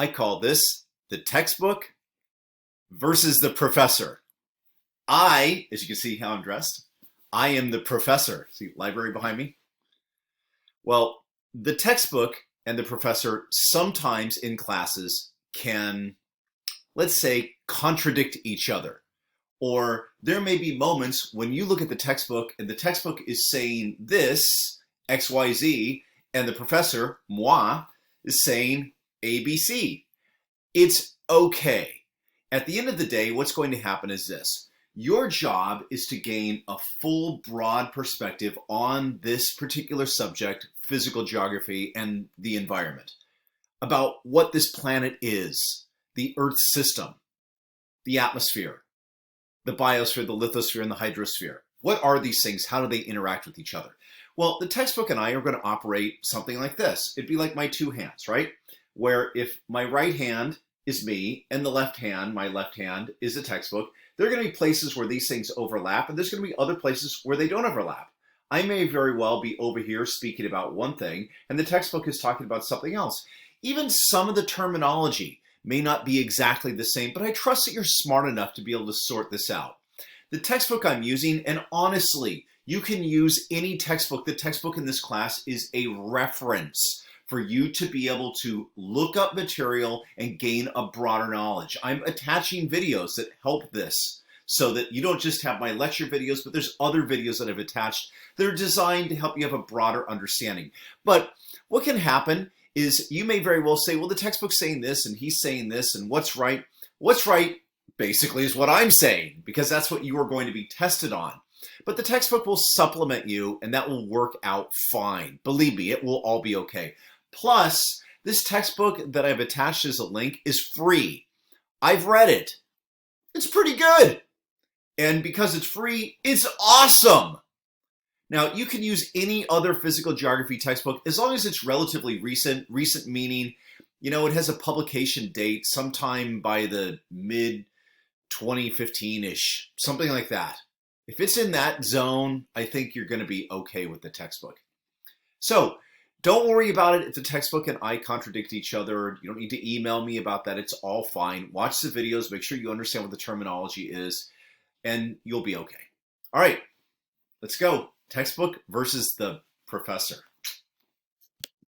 I call this the textbook versus the professor. As you can see how I'm dressed, I am the professor. See, library behind me? Well, the textbook and the professor sometimes in classes can, let's say, contradict each other. Or there may be moments when you look at the textbook and the textbook is saying this, XYZ, and the professor, moi, is saying ABC. It's okay. At the end of the day, what's going to happen is this. Your job is to gain a full, broad perspective on this particular subject, physical geography, and the environment, about what this planet is, the Earth system, the atmosphere, the biosphere, the lithosphere, and the hydrosphere. What are these things? How do they interact with each other? Well, the textbook and I are going to operate something like this. It'd be like my two hands, right? Where if my right hand is me and the left hand, my left hand, is the textbook, there are going to be places where these things overlap, and there's going to be other places where they don't overlap. I may very well be over here speaking about one thing, and the textbook is talking about something else. Even some of the terminology may not be exactly the same, but I trust that you're smart enough to be able to sort this out. The textbook I'm using, and honestly, you can use any textbook. The textbook in this class is a reference for you to be able to look up material and gain a broader knowledge. I'm attaching videos that help this so that you don't just have my lecture videos, but there's other videos that I've attached that are designed to help you have a broader understanding. But what can happen is you may very well say, well, the textbook's saying this and he's saying this, and what's right? What's right basically is what I'm saying, because that's what you are going to be tested on. But the textbook will supplement you, and that will work out fine. Believe me, it will all be okay. Plus, this textbook that I've attached as a link is free. I've read it. It's pretty good. And because it's free, it's awesome. Now, you can use any other physical geography textbook as long as it's relatively recent. Recent meaning, it has a publication date sometime by the mid 2015-ish, something like that. If it's in that zone, I think you're going to be okay with the textbook. So, don't worry about it if the textbook and I contradict each other. You don't need to email me about that. It's all fine. Watch the videos. Make sure you understand what the terminology is, and you'll be okay. All right, let's go. Textbook versus the professor.